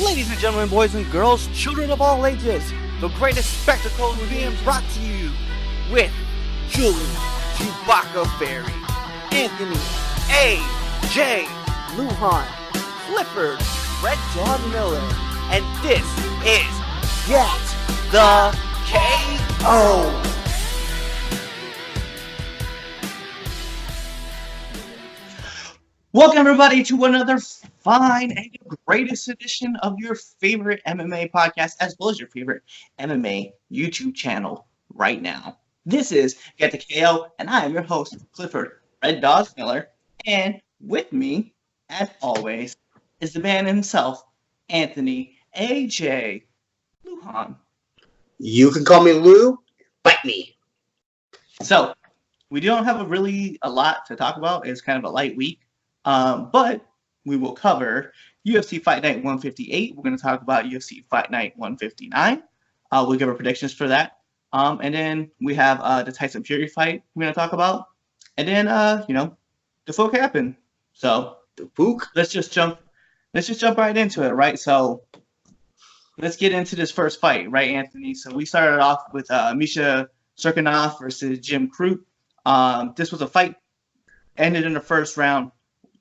Ladies and gentlemen, boys and girls, children of all ages, the greatest spectacle is being brought to you with Julie, Chewbacca Fairy, Anthony, A.J. Lujan, Clifford, Red Dog Miller, and this is Get the KO! Welcome everybody to another fine and greatest edition of your favorite MMA podcast, as well as your favorite MMA YouTube channel right now. This is Get the KO, and I am your host, Clifford Red Dog Miller, and with me, as always, is the man himself, Anthony A.J. Lujan. You can call me Lou, bite me. So, we don't have a lot to talk about. It's kind of a light week. But we will cover UFC Fight Night 158. We're going to talk about UFC Fight Night 159. We'll give our predictions for that. And then we have the Tyson Fury fight we're going to talk about. And then, the Fook happened. So the Fook? Let's just jump right into it, right? So let's get into this first fight, right, Anthony? So we started off with Misha Cirkunov versus Jim Crute. This was a fight ended in the first round.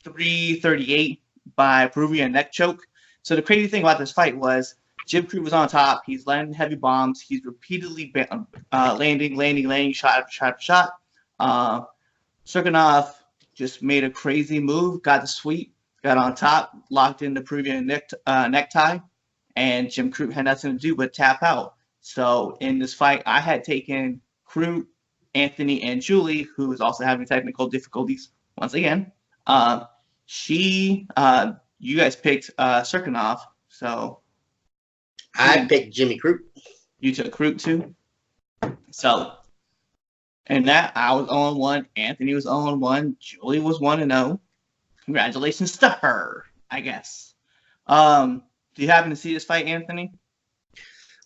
338 by Peruvian neck choke. So the crazy thing about this fight was Jim Crute was on top. He's landing heavy bombs. He's repeatedly landing shot after shot. Cirkunov just made a crazy move, got the sweep, got on top, locked in the Peruvian necktie, and Jim Crute had nothing to do but tap out. So in this fight, I had taken Crute, Anthony, and Julie, who is also having technical difficulties once again. You guys picked Cirkunov, so I picked Jimmy Crute. You took Crute too. So, and that I was 0-1. Anthony was 0-1. Julie was 1-0. Congratulations to her, I guess. Do you happen to see this fight, Anthony?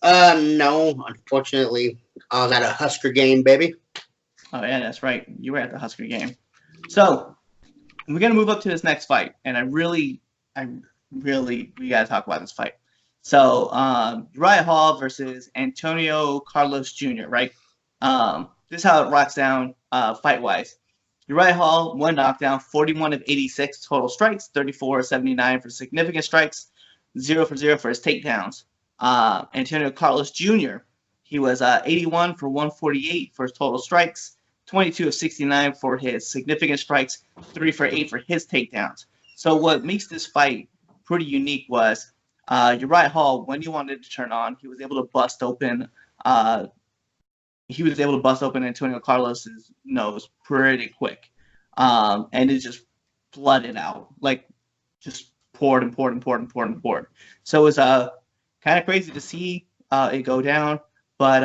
No, unfortunately, I was at a Husker game, baby. Oh yeah, that's right. You were at the Husker game. So. We're going to move up to this next fight, and we got to talk about this fight. So, Uriah Hall versus Antonio Carlos Jr., right? This is how it rocks down fight-wise. Uriah Hall, 1 knockdown, 41 of 86 total strikes, 34 of 79 for significant strikes, 0 for 0 for his takedowns. Antonio Carlos Jr., he was 81 for 148 for his total strikes, 22 of 69 for his significant strikes, 3 for 8 for his takedowns. So what makes this fight pretty unique was Uriah Hall, when he wanted to turn on, he was able to bust open Antonio Carlos's nose pretty quick. And it just flooded out, like just poured. So it was kind of crazy to see it go down, but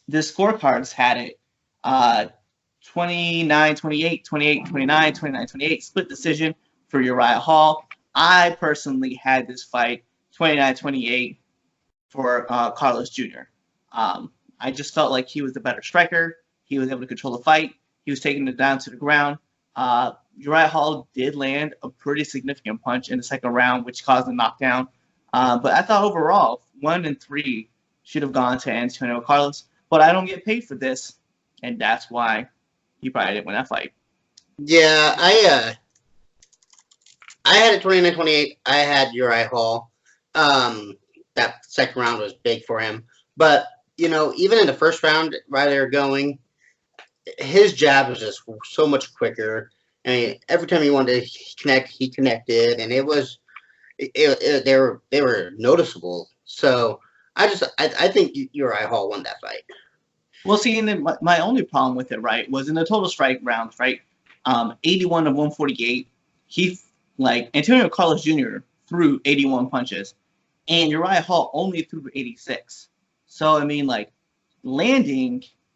the scorecards had it 29-28, 28-29, 29-28, split decision for Uriah Hall. I personally had this fight 29-28 for Carlos Jr. I just felt like he was the better striker. He was able to control the fight. He was taking it down to the ground. Uriah Hall did land a pretty significant punch in the second round, which caused a knockdown. But I thought overall, 1 and 3 should have gone to Antonio Carlos. But I don't get paid for this. And that's why he probably didn't win that fight. Yeah, I had it 29-28. I had Uriah Hall. That second round was big for him. But, even in the first round, while they were going, his jab was just so much quicker. I mean, every time he wanted to connect, he connected. And they were noticeable. So, I think Uriah Hall won that fight. Well, see, and then my only problem with it, right, was in the total strike rounds, right, 81 of 148, Antonio Carlos Jr. threw 81 punches, and Uriah Hall only threw 86. So, I mean,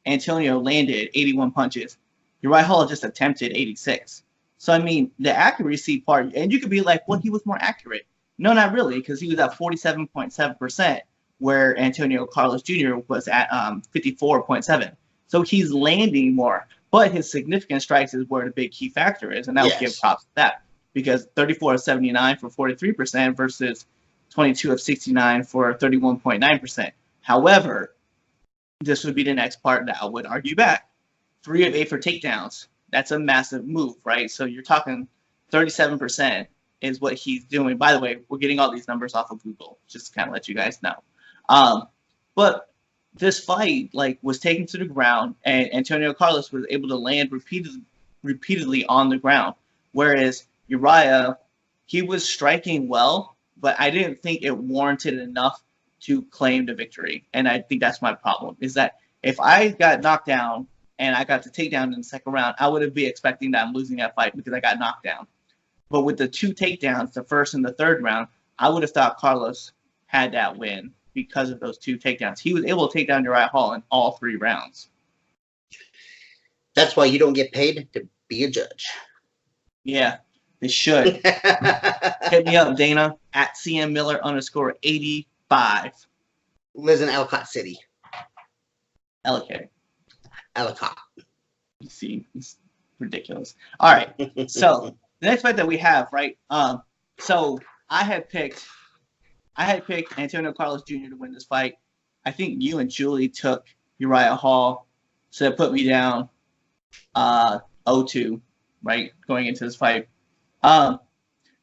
Antonio landed 81 punches. Uriah Hall just attempted 86. So, I mean, the accuracy part, and you could be like, well, he was more accurate. No, not really, because he was at 47.7%. Where Antonio Carlos Jr. was at 54.7. So he's landing more. But his significant strikes is where the big key factor is, and I would give props to that, because 34 of 79 for 43% versus 22 of 69 for 31.9%. However, this would be the next part that I would argue back. 3 of 8 for takedowns. That's a massive move, right? So you're talking 37% is what he's doing. By the way, we're getting all these numbers off of Google, just to kind of let you guys know. But this fight was taken to the ground, and Antonio Carlos was able to land repeatedly on the ground, whereas Uriah, he was striking well, but I didn't think it warranted enough to claim the victory. And I think that's my problem, is that if I got knocked down and I got the takedown in the second round, I would be expecting that I'm losing that fight because I got knocked down. But with the 2 takedowns, the first and the third round, I would have thought Carlos had that win because of those 2 takedowns. He was able to take down Uriah Hall in all 3 rounds. That's why you don't get paid to be a judge. Yeah, they should. Hit me up, Dana, at CMMiller_85. Lives in Ellicott City. Ellicott. Ellicott. You see, it's ridiculous. All right, so the next fight that we have, right? So I had picked Antonio Carlos Jr. to win this fight. I think you and Julie took Uriah Hall, so that put me down 0-2, right, going into this fight. But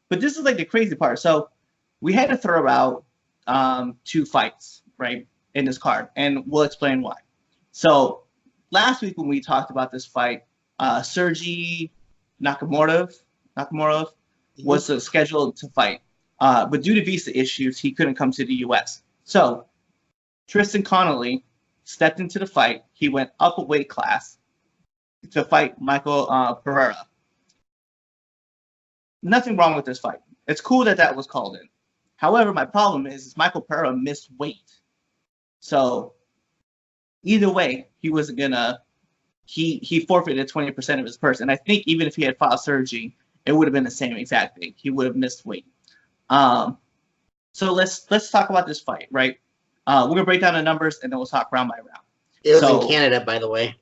this is the crazy part. So we had to throw out 2 fights, right, in this card, and we'll explain why. So last week when we talked about this fight, Sergey Nakamurov was scheduled to fight. But due to visa issues, he couldn't come to the U.S. So Tristan Connolly stepped into the fight. He went up a weight class to fight Michael Pereira. Nothing wrong with this fight. It's cool that was called in. However, my problem is Michael Pereira missed weight. So either way, he wasn't gonna. He forfeited 20% of his purse, and I think even if he had fought Sergey, it would have been the same exact thing. He would have missed weight. So let's talk about this fight, right? We're gonna break down the numbers and then we'll talk round by round. It was in Canada, by the way.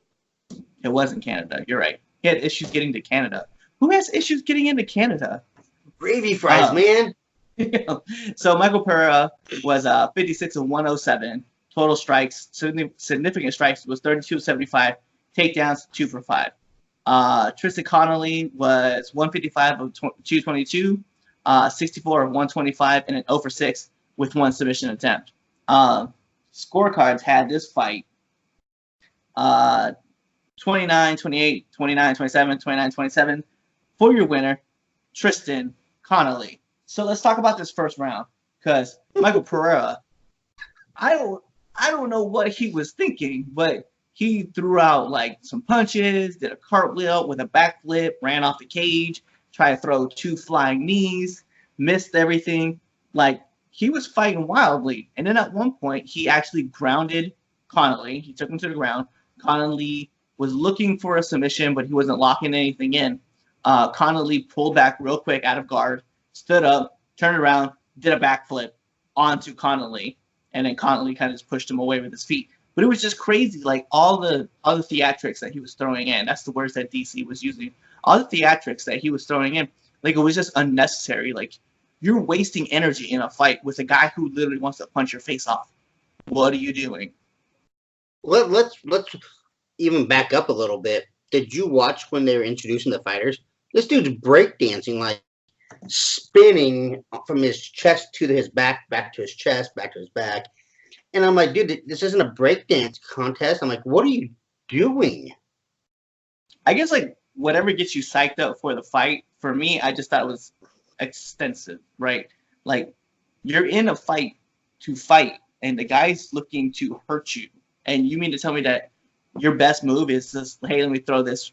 It was in Canada. You're right. He had issues getting to Canada. Who has issues getting into Canada? Gravy fries, man. So Michael Pereira was 56 of 107. Total strikes, significant strikes, was 32 of 75. Takedowns, 2 for 5. Tristan Connolly was 155 of 222. 64 of 125, and an 0 for 6 with 1 submission attempt. Scorecards had this fight 29-28, 29-27, 29-27 for your winner, Tristan Connolly. So let's talk about this first round, because Michael Pereira, I don't know what he was thinking, but he threw out some punches, did a cartwheel with a backflip, ran off the cage, tried to throw 2 flying knees, missed everything. He was fighting wildly. And then at one point, he actually grounded Connolly. He took him to the ground. Connolly was looking for a submission, but he wasn't locking anything in. Connolly pulled back real quick out of guard, stood up, turned around, did a backflip onto Connolly, and then Connolly kind of just pushed him away with his feet. But it was just crazy, all the other theatrics that he was throwing in. That's the words that DC was using. All the theatrics that he was throwing in, it was just unnecessary. You're wasting energy in a fight with a guy who literally wants to punch your face off. What are you doing? Let's even back up a little bit. Did you watch when they were introducing the fighters? This dude's breakdancing, spinning from his chest to his back to his chest, back to his back. And I'm like, dude, this isn't a breakdance contest. I'm like, what are you doing? I guess whatever gets you psyched up for the fight. For me, I just thought it was extensive, right? You're in a fight to fight, and the guy's looking to hurt you. And you mean to tell me that your best move is just, hey, let me throw this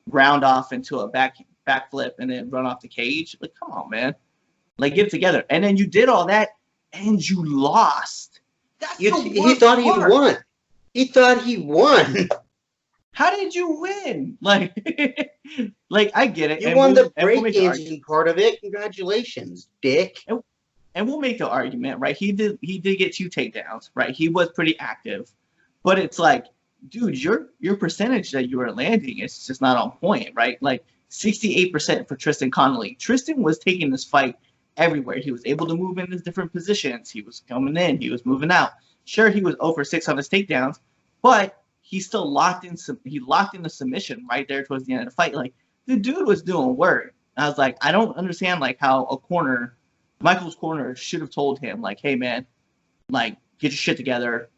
round off into a backflip and then run off the cage? Come on, man. Get it together. And then you did all that, and you lost. He thought he won. He thought he won. How did you win? I get it. You won the breakdancing part of it. Congratulations, dick. And we'll make the argument, right? He did get 2 takedowns, right? He was pretty active. But it's dude, your percentage that you were landing is just not on point, right? Like 68% for Tristan Connolly. Tristan was taking this fight everywhere. He was able to move in his different positions. He was coming in. He was moving out. Sure, he was over 6 on his takedowns, but he still locked in. He locked in the submission right there towards the end of the fight. Like the dude was doing work. And I was like, I don't understand like how Michael's corner should have told him like, hey man, like get your shit together,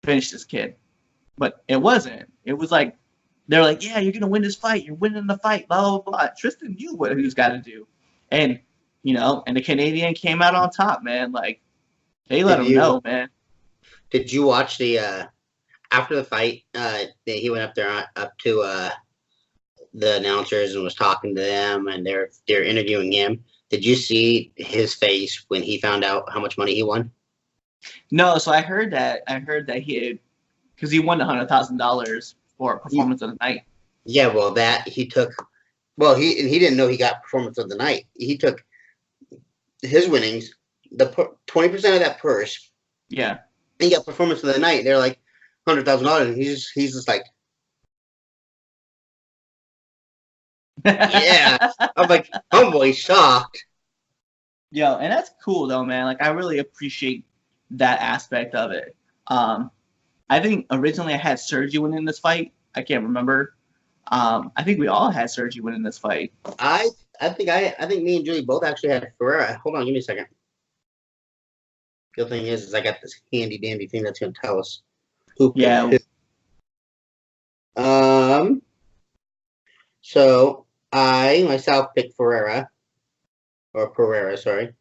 finish this kid. But it wasn't. It was like they're like, yeah, you're gonna win this fight. You're winning the fight. Blah blah blah. Tristan knew what he was got to do, and and the Canadian came out on top, man. Like they let him know, man. Did you watch the after the fight? He went up there up to the announcers and was talking to them, and they're interviewing him. Did you see his face when he found out how much money he won? No, so I heard that he had, because he won $100,000 for performance of the night. Yeah, well, he didn't know he got performance of the night. He took his winnings, the 20% of that purse. Yeah. He got performance of the night. They're like $100,000, and he's just like, yeah. I'm like, homeboy, shocked. Yo, and that's cool though, man. Like I really appreciate that aspect of it. I think originally I had Sergi winning this fight. I can't remember. I think we all had Sergi winning this fight. I think me and Julie both actually had Ferreira. Hold on, give me a second. The thing is I got this handy dandy thing that's gonna tell us who. Yeah. So I myself picked Pereira, sorry.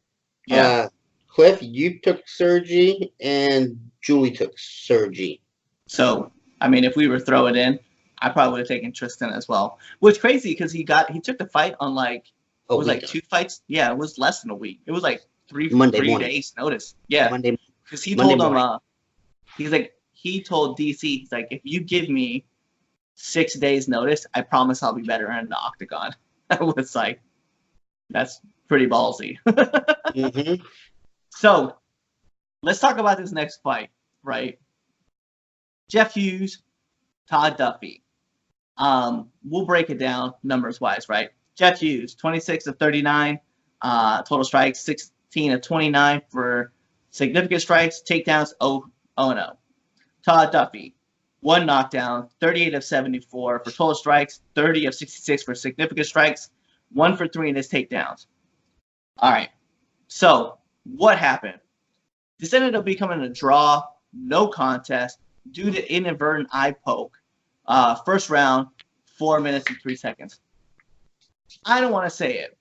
Yeah. Cliff, you took Sergi, and Julie took Sergi. So, I mean, if we were throw it in, I probably would have taken Tristan as well. Which crazy because he took the fight on like like 2 fights. Yeah, it was less than a week. It was like 3 days notice. Yeah, Monday. Because he told him, he told DC, he's like, if you give me 6 days notice, I promise I'll be better in the octagon. I was like, that's pretty ballsy. Mm-hmm. So, let's talk about this next fight, right? Jeff Hughes, Todd Duffy. We'll break it down numbers-wise, right? Jeff Hughes, 26 of 39, total strikes, 16 of 29 for significant strikes, takedowns, 0-0. Todd Duffy, 1 knockdown, 38 of 74 for total strikes, 30 of 66 for significant strikes, 1 for 3 in his takedowns. All right. So, what happened? This ended up becoming a draw, no contest, due to inadvertent eye poke. First round, 4 minutes and 3 seconds. I don't want to say it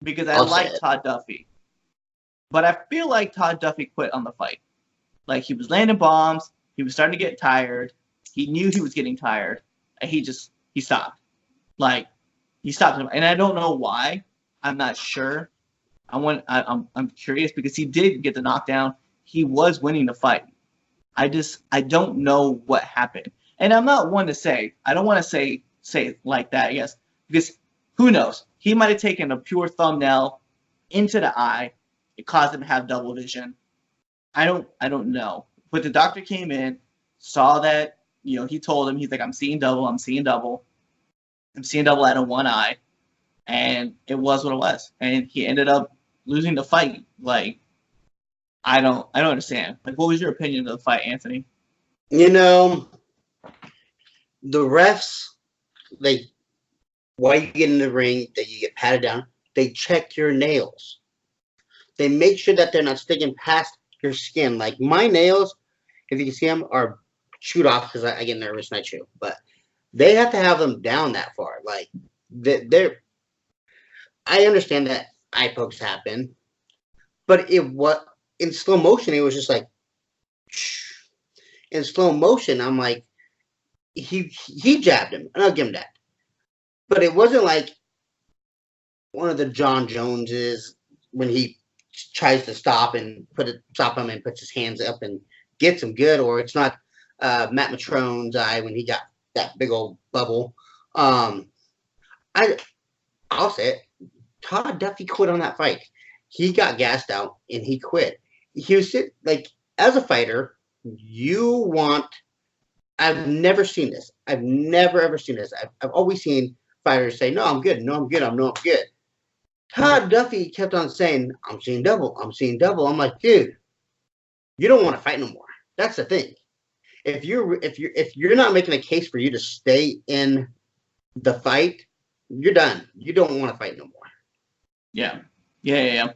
because I like Todd Duffy. But I feel like Todd Duffy quit on the fight. Like he was landing bombs. He was starting to get tired. He knew he was getting tired. And he stopped. Like he stopped him. And I don't know why. I'm not sure. I'm curious because he did get the knockdown. He was winning the fight. I don't know what happened. And I'm not one to say, I don't want to say it like that, yes. Because who knows? He might have taken a pure thumbnail into the eye. It caused him to have double vision. I don't know. But the doctor came in, saw that, he told him, he's like, I'm seeing double out of one eye. And it was what it was. And he ended up losing the fight. Like, I don't understand. Like, what was your opinion of the fight, Anthony? The refs, while you get in the ring, that you get patted down, they check your nails. They make sure that they're not sticking past your skin. Like my nails, if you can see them, are chewed off because I get nervous and I chew. But they have to have them down that far. Like they're. I understand that eye pokes happen, but in slow motion, it was just like in slow motion. I'm like, he jabbed him, and I'll give him that. But it wasn't like one of the John Joneses when he tries to stop him and puts his hands up and gets him good, or it's not Matt Matrone's eye when he got that big old bubble. I'll say it. Todd Duffy quit on that fight. He got gassed out and he quit. He was as a fighter, you want I've never seen this. I've never ever seen this. I've always seen fighters say, "No, I'm good. No, I'm good. I'm good." Todd Duffy kept on saying, "I'm seeing double. I'm seeing double." I'm like, dude, you don't want to fight no more. That's the thing. If you're not making a case for you to stay in the fight, you're done. You don't want to fight no more. Yeah. And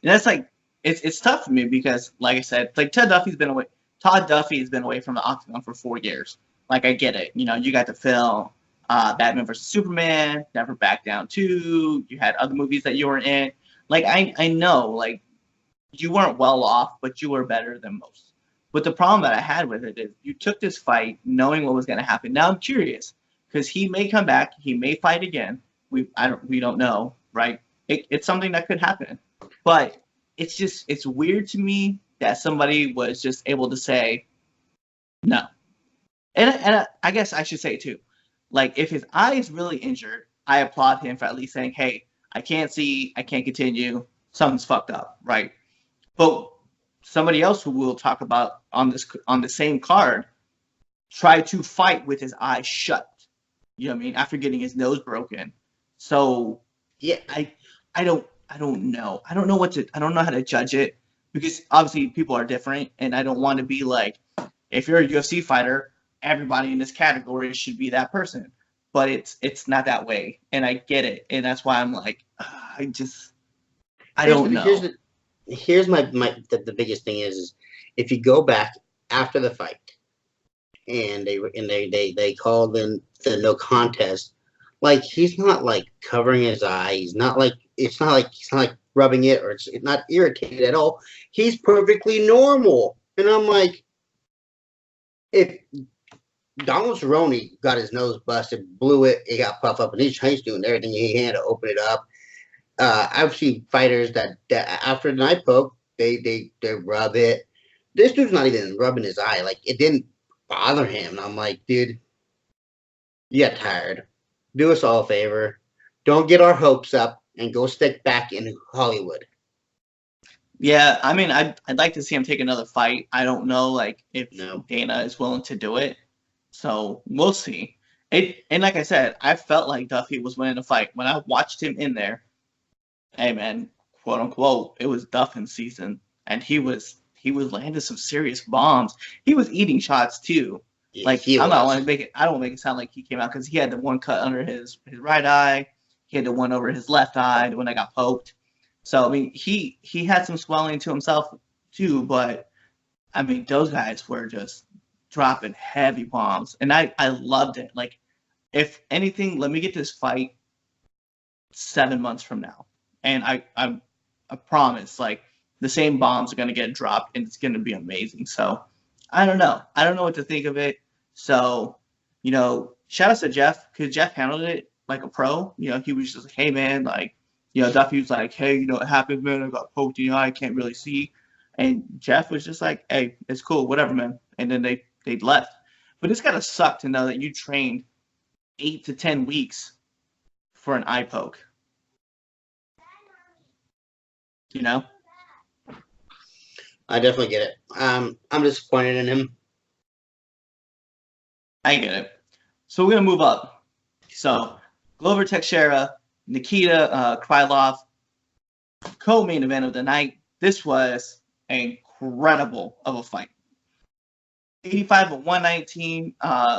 that's like it's tough for me because, like I said, like Todd Duffy has been away from the octagon for 4 years. Like, I get it. You know, you got to film Batman vs Superman, Never Back Down 2. You had other movies that you were in. Like, I know, like, you weren't well off, but you were better than most. But the problem that I had with it is you took this fight knowing what was going to happen. Now I'm curious because he may come back, he may fight again. We don't know, right? It's something that could happen, but it's weird to me that somebody was just able to say no. And I guess I should say too, like, if his eye is really injured, I applaud him for at least saying, "Hey, I can't see, I can't continue, something's fucked up," right? But somebody else who we'll talk about on the same card tried to fight with his eyes shut. You know what I mean? After getting his nose broken. So Yeah, I don't know. I don't know how to judge it because obviously people are different, and I don't want to be like, if you're a UFC fighter, everybody in this category should be that person. But it's not that way, and I get it, and that's why I'm like, I don't know. Here's the biggest thing is if you go back after the fight and they called in the no contest, like, he's not like covering his eye, he's not like rubbing it, or it's not irritated at all. He's perfectly normal. And I'm like, if Donald Cerrone got his nose busted, blew it, it got puffed up, and he's doing everything he can to open it up. I've seen fighters that after the eye poke, they rub it. This dude's not even rubbing his eye. Like, it didn't bother him. And I'm like, dude, you got tired. Do us all a favor. Don't get our hopes up and go stick back in Hollywood. Yeah, I mean, I'd like to see him take another fight. I don't know, like, if Dana is willing to do it. So we'll see. And like I said, I felt like Duffy was winning the fight when I watched him in there. Hey man, quote unquote, it was Duffin season, and he was landing some serious bombs. He was eating shots too. Yeah, like, I don't want to make it sound like he came out, because he had the one cut under his right eye. He had the one over his left eye, the one that got poked. So I mean, he had some swelling to himself too, but I mean, those guys were just dropping heavy bombs, and I loved it. Like, if anything, let me get this fight 7 months from now. And I promise, like, the same bombs are going to get dropped, and it's going to be amazing. So I don't know. I don't know what to think of it. So, you know, shout out to Jeff, because Jeff handled it like a pro. You know, he was just like, hey, man, like, you know, Duffy was like, hey, you know, it happened, man. I got poked in the eye. I can't really see. And Jeff was just like, hey, it's cool, whatever, man. And then they left. But it's got to suck to know that you trained 8 to 10 weeks for an eye poke. You know? I definitely get it. I'm disappointed in him. I get it. So we're going to move up. So Glover Teixeira, Nikita Krylov, co-main event of the night. This was incredible of a fight. 85 of 119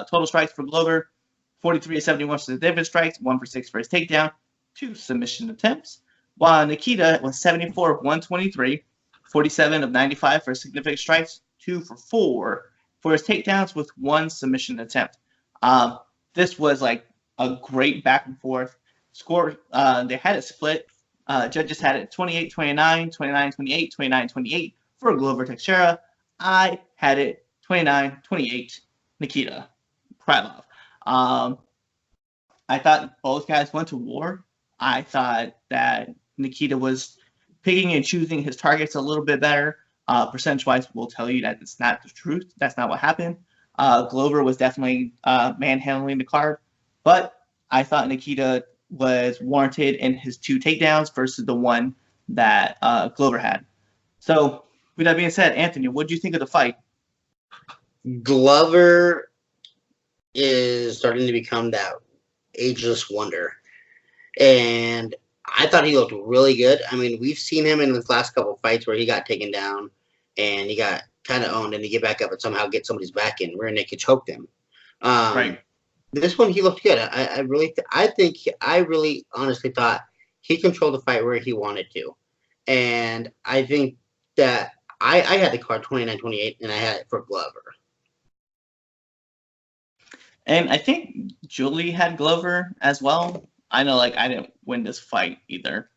total strikes for Glover, 43 of 71 for the different strikes, 1 for 6 for his takedown, 2 submission attempts. While Nikita was 74 of 123, 47 of 95 for significant strikes, 2 for 4 for his takedowns with 1 submission attempt. This was like a great back and forth score. They had it split. Judges had it 28-29, 29-28, 29-28 for Glover Teixeira. I had it 29-28 Nikita Krylov. I thought both guys went to war. I thought that Nikita was picking and choosing his targets a little bit better. Percentage-wise, will tell you that it's not the truth. That's not what happened. Glover was definitely manhandling the card, but I thought Nikita was warranted in his 2 takedowns versus the one that Glover had. So, with that being said, Anthony, what did you think of the fight? Glover is starting to become that ageless wonder. And I thought he looked really good. I mean, we've seen him in his last couple fights where he got taken down and he got kind of owned, and he get back up and somehow get somebody's back in. Rear naked choked him. Right. This one he looked good. I really honestly thought he controlled the fight where he wanted to, and I think that I had the card 29-28, and I had it for Glover. And I think Julie had Glover as well. I know, like, I didn't win this fight either.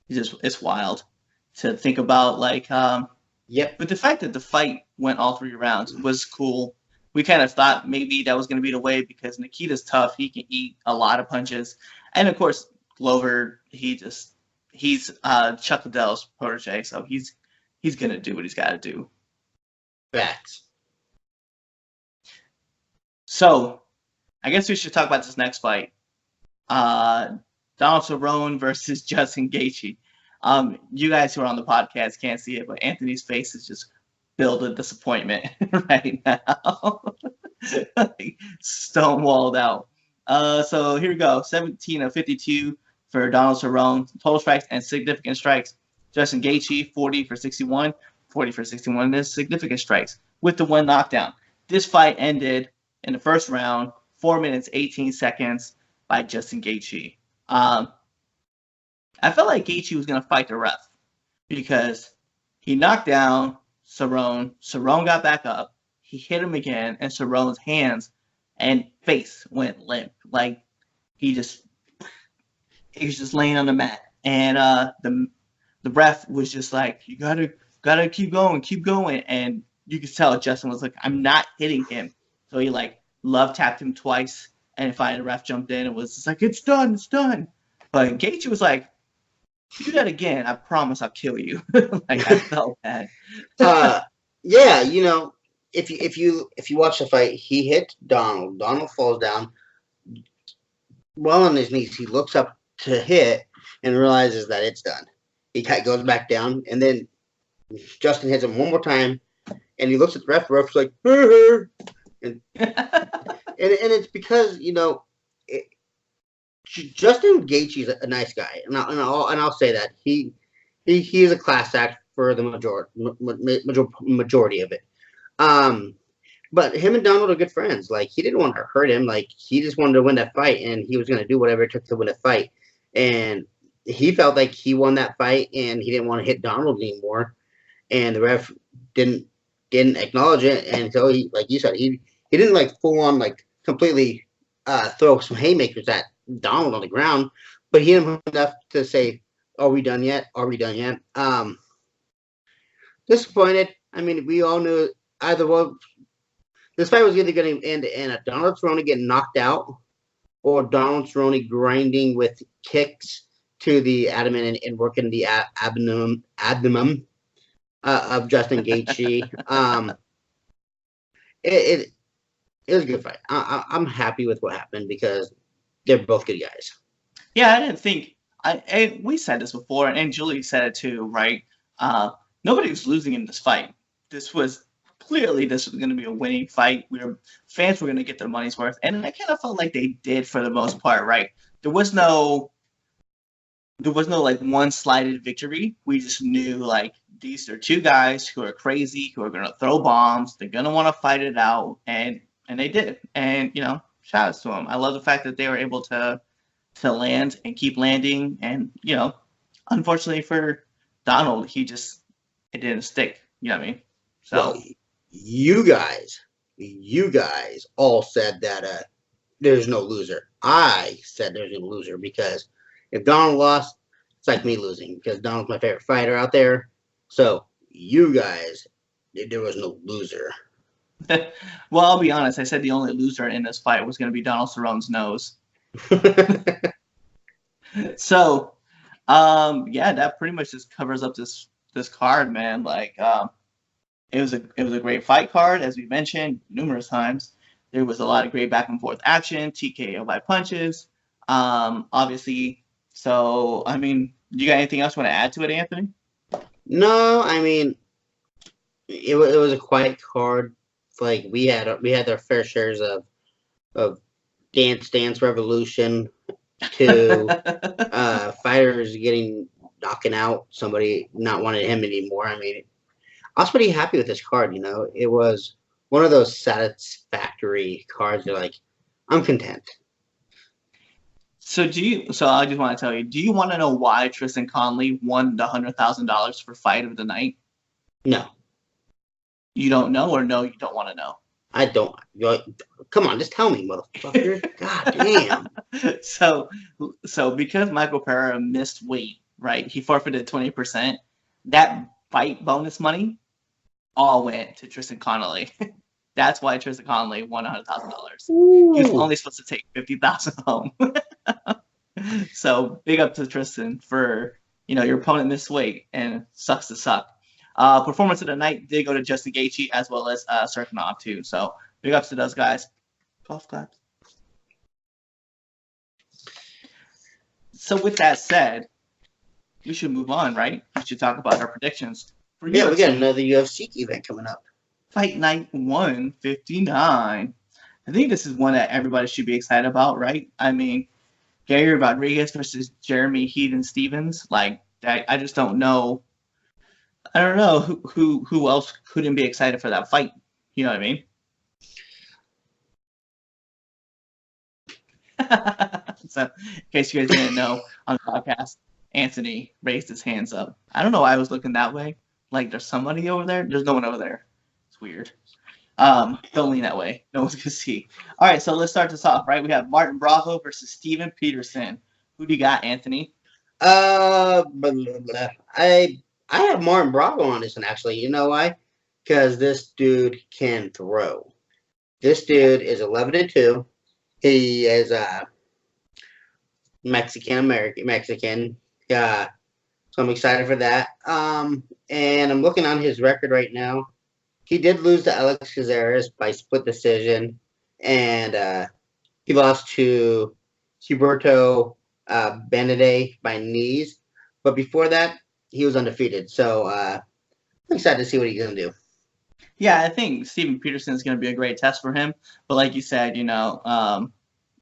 It's wild to think about, like, Yep. but the fact that the fight went all 3 rounds was cool. We kind of thought maybe that was going to be the way because Nikita's tough. He can eat a lot of punches. And of course, Glover, he's Chuck Liddell's protege, so he's going to do what he's got to do. Facts. So, I guess we should talk about this next fight. Donald Cerrone versus Justin Gaethje. You guys who are on the podcast can't see it, but Anthony's face is just filled with disappointment right now. Like, stonewalled out. So here we go. 17 of 52 for Donald Cerrone. Total strikes and significant strikes. Justin Gaethje, 40 for 61. 40 for 61 is significant strikes with the one knockdown. This fight ended in the first round, 4 minutes, 18 seconds by Justin Gaethje. I felt like Gaethje was going to fight the ref because he knocked down Cerrone. Cerrone got back up. He hit him again, and Cerrone's hands and face went limp. Like, he was just laying on the mat. And the ref was just like, you gotta keep going. And you could tell Justin was like, I'm not hitting him. So he, like, love tapped him twice. And finally the ref jumped in and was just like, it's done. But Gaethje was like, do that again, I promise I'll kill you. Like, I felt bad. Yeah, you know, if you watch the fight, he hit Donald. Donald falls down, well on his knees. He looks up to hit and realizes that it's done. He goes back down, and then Justin hits him one more time, and he looks at the ref. The ref's like, and it's because, you know, Justin Gaethje is a nice guy, and I'll say that he is a class act for the majority of it. But him and Donald are good friends. Like, he didn't want to hurt him. Like, he just wanted to win that fight, and he was going to do whatever it took to win a fight. And he felt like he won that fight, and he didn't want to hit Donald anymore. And the ref didn't acknowledge it, and so he, like you said, he didn't, like, full on, like, completely throw some haymakers at Donald on the ground, but he didn't have enough to say, are we done yet? Disappointed. I mean, we all knew either one. This fight was either going to end in a Donald Cerrone getting knocked out or Donald Cerrone grinding with kicks to the abdomen and working the abdomen of Justin Gaethje. It was a good fight. I'm happy with what happened because they're both good guys. Yeah, I didn't think. We said this before, and Julie said it too, right? Nobody was losing in this fight. This was going to be a winning fight. Fans were going to get their money's worth, and I kind of felt like they did for the most part, right? There was no like one slighted victory. We just knew, like, these are two guys who are crazy, who are going to throw bombs. They're going to want to fight it out, and they did. And, you know, shout outs to them. I love the fact that they were able to land and keep landing. And, you know, unfortunately for Donald, it didn't stick. You know what I mean? So well, you guys all said that there's no loser. I said there's no loser because if Donald lost, it's like me losing because Donald's my favorite fighter out there. So you guys, there was no loser. Well, I'll be honest. I said the only loser in this fight was going to be Donald Cerrone's nose. So, yeah, that pretty much just covers up this card, man. Like, it was a great fight card, as we mentioned numerous times. There was a lot of great back and forth action, TKO by punches, obviously. So, I mean, you got anything else you want to add to it, Anthony? No, I mean, it was a quiet card. Like, we had our fair shares of of Dance Dance Revolution to fighters knocking out somebody, not wanting him anymore. I mean, I was pretty happy with this card. It was one of those satisfactory cards. You're like, I'm content. So I just want to tell you, do you want to know why Tristan Conley won the $100,000 for fight of the night? No, You don't know, or no, you don't want to know? I don't. Come on, just tell me, motherfucker. God damn. So because Michael Pereira missed weight, right? He forfeited 20%. That fight bonus money all went to Tristan Connolly. That's why Tristan Connolly won $100,000. He was only supposed to take $50,000 home. So big up to Tristan for your opponent missed weight and sucks to suck. Performance of the night did go to Justin Gaethje as well as Serkinov too. So big ups to those guys. Golf claps. So with that said, we should move on, right? We should talk about our predictions. Yeah, we got another UFC event coming up. Fight Night 159. I think this is one that everybody should be excited about, right? I mean, Gary Rodriguez versus Jeremy Heaton Stevens. Like, I just don't know. I don't know who else couldn't be excited for that fight. You know what I mean? So, in case you guys didn't know, on the podcast, Anthony raised his hands up. I don't know why I was looking that way. Like, there's somebody over there. There's no one over there. It's weird. Don't lean that way. No one's gonna see. All right, so let's start this off. Right, we have Martin Bravo versus Steven Peterson. Who do you got, Anthony? Blah, blah, blah. I have Martin Bravo on this one, actually. You know why? Because this dude can throw. This dude is 11-2. He is Mexican. Yeah, so I'm excited for that. And I'm looking on his record right now. He did lose to Alex Caceres by split decision, and he lost to Huberto Benede by knees. But before that, he was undefeated. So I'm excited to see what he's going to do. Yeah, I think Steven Peterson is going to be a great test for him. But like you said,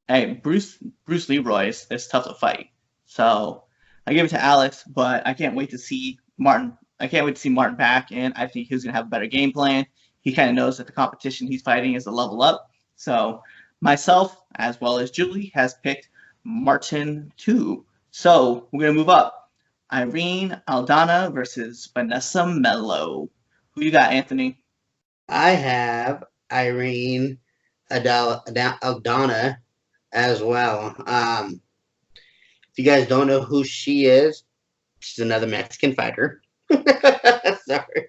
hey, Bruce Leroy is tough to fight. So I give it to Alex, but I can't wait to see Martin. I can't wait to see Martin back, and I think he's going to have a better game plan. He kind of knows that the competition he's fighting is a level up. So myself, as well as Julie, has picked Martin too. So we're going to move up. Irene Aldana versus Vanessa Mello. Who you got, Anthony? I have Irene Aldana as well. If you guys don't know who she is, she's another Mexican fighter. Sorry.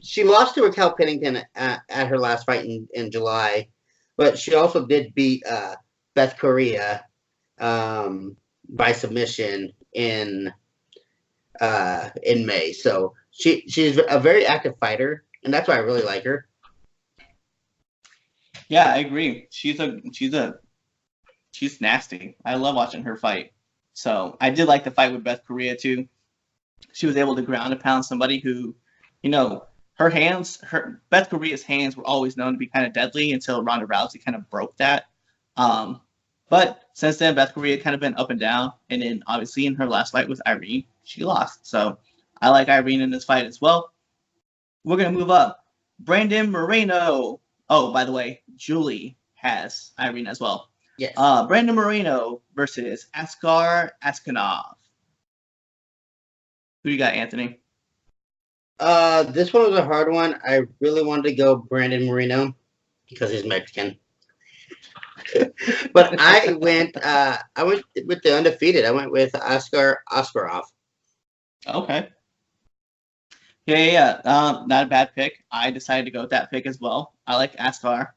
She lost to Raquel Pennington at her last fight in July, but she also did beat Beth Correa by submission in May. So she's a very active fighter, and that's why I really like her. Yeah, I agree. She's nasty. I love watching her fight. So I did like the fight with Beth Correa too. She was able to ground and pound somebody who, Beth Correa's hands were always known to be kind of deadly until Ronda Rousey kind of broke that. But since then, Beth Correa kind of been up and down. And then obviously in her last fight with Irene, she lost. So I like Irene in this fight as well. We're going to move up. Brandon Moreno. Oh, by the way, Julie has Irene as well. Yes. Brandon Moreno versus Askar Askanov. Who you got, Anthony? This one was a hard one. I really wanted to go Brandon Moreno because he's Mexican. But I went with the undefeated. I went with Askar Askarov. Okay. Yeah. Not a bad pick. I decided to go with that pick as well. I like Askar.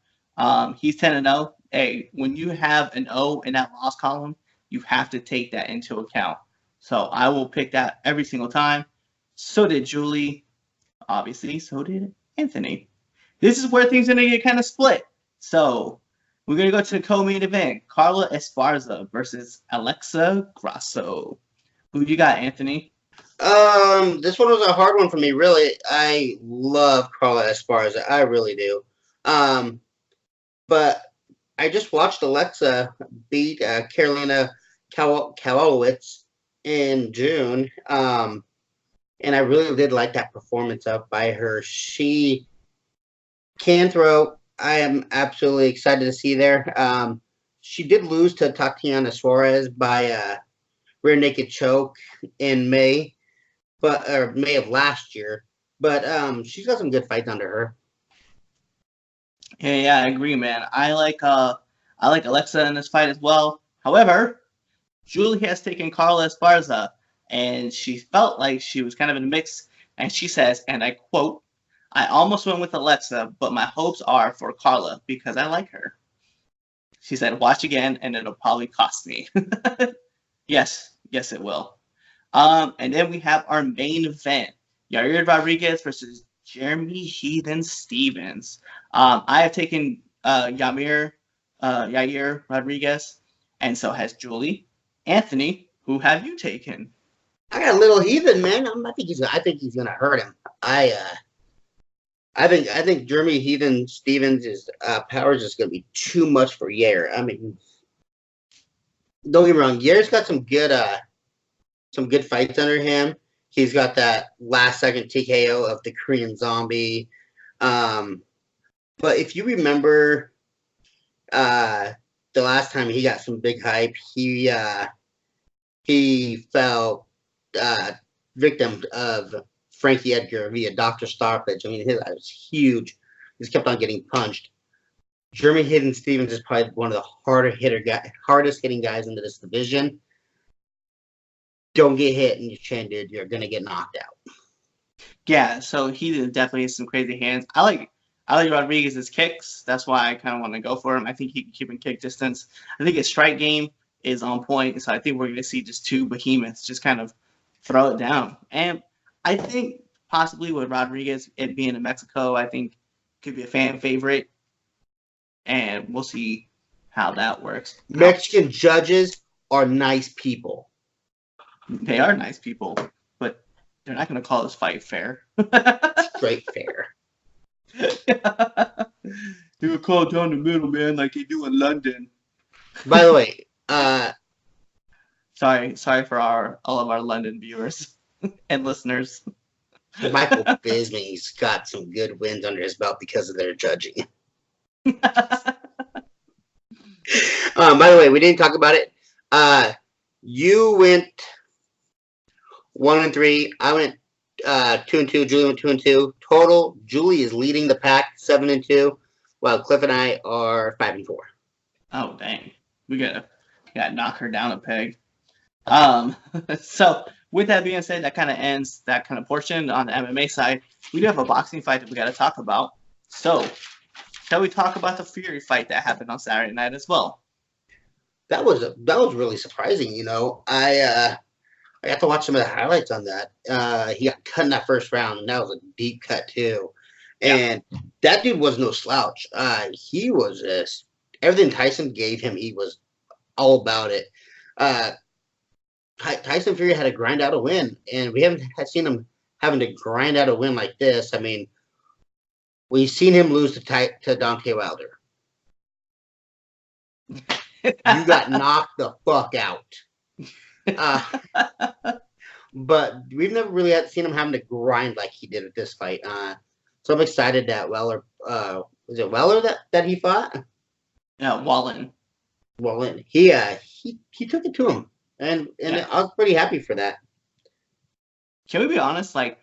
He's 10-0. Hey, when you have an O in that loss column, you have to take that into account. So I will pick that every single time. So did Julie. Obviously, so did Anthony. This is where things are going to get kind of split. So we're going to go to the co-main event. Carla Esparza versus Alexa Grasso. Who you got, Anthony? This one was a hard one for me, really. I love Carla Esparza. I really do. But I just watched Alexa beat Carolina Kowalowicz in June, and I really did like that performance up by her. She can throw. I am absolutely excited to see there. She did lose to Tatiana Suarez by rear naked choke in May, or May of last year. But she's got some good fights under her. Yeah, I agree, man. I like Alexa in this fight as well. However, Julie has taken Carla Esparza, and she felt like she was kind of in the mix. And she says, and I quote, "I almost went with Alexa, but my hopes are for Carla because I like her." She said, "Watch again, and it'll probably cost me." Yes, it will. And then we have our main event: Yair Rodriguez versus Jeremy Heathen Stevens. I have taken Yair Rodriguez, and so has Julie. Anthony, who have you taken? I got a little Heathen, man. I think he's gonna hurt him. I think Jeremy Heathen Stevens' power is just gonna be too much for Yair. I mean, don't get me wrong. Yair's got some good fights under him. He's got that last second TKO of the Korean Zombie. But if you remember the last time he got some big hype, he fell victim of Frankie Edgar via Dr. Stoppage. I mean, his eye was huge. He just kept on getting punched. Jeremy Hidden Stevens is probably one of the hardest hitting guys into this division. Don't get hit in your chin, dude. You're gonna get knocked out. Yeah, so he definitely has some crazy hands. I like Rodriguez's kicks. That's why I kind of want to go for him. I think he can keep in kick distance. I think his strike game is on point. So I think we're going to see just two behemoths just kind of throw it down. And I think possibly with Rodriguez, it being in Mexico, I think could be a fan favorite. And we'll see how that works. Mexican judges are nice people. They are nice people, but they're not going to call this fight fair. Straight fair. They would call it down the middle, man, like they do in London. By the way, sorry for all of our London viewers and listeners. Michael Bisping's got some good wins under his belt because of their judging. By the way, we didn't talk about it. You went 1-3. I went 2-2. Julie went 2-2. Total, Julie is leading the pack 7-2, while Cliff and I are 5-4. Oh dang, we gotta knock her down a peg. So with that being said, that kind of ends that kind of portion on the MMA side. We do have a boxing fight that we got to talk about. So shall we talk about the Fury fight that happened on Saturday night as well? That was really surprising. You know, I got to watch some of the highlights on that. He got cut in that first round, and that was a deep cut too. And that dude was no slouch. He was just everything Tyson gave him. He was all about it. Tyson Fury had to grind out a win, and we haven't seen him having to grind out a win like this. I mean, we've seen him lose to Deontay Wilder. You got knocked the fuck out. But we've never really seen him having to grind like he did at this fight. So I'm excited that Weller, was it Weller that he fought? Yeah, Wallen. He took it to him, and I was pretty happy for that. Can we be honest? Like,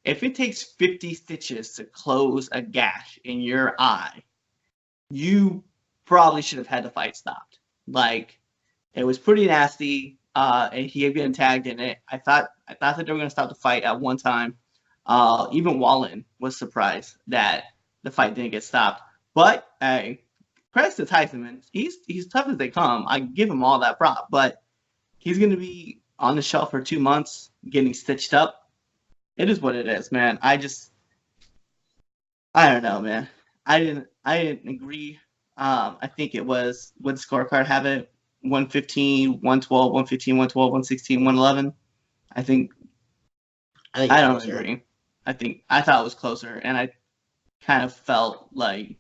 if it takes 50 stitches to close a gash in your eye, you probably should have had the fight stopped. Like, it was pretty nasty. And he had been tagged in it. I thought that they were going to stop the fight at one time. Even Wallen was surprised that the fight didn't get stopped. But credit to Tyson, man. He's tough as they come. I give him all that prop, but he's going to be on the shelf for 2 months, getting stitched up. It is what it is, man. I don't know, man. I didn't agree. I think it was, would the scorecard have it? 115, 112, 115, 112, 116, 111. I don't agree. I thought it was closer, and I kind of felt like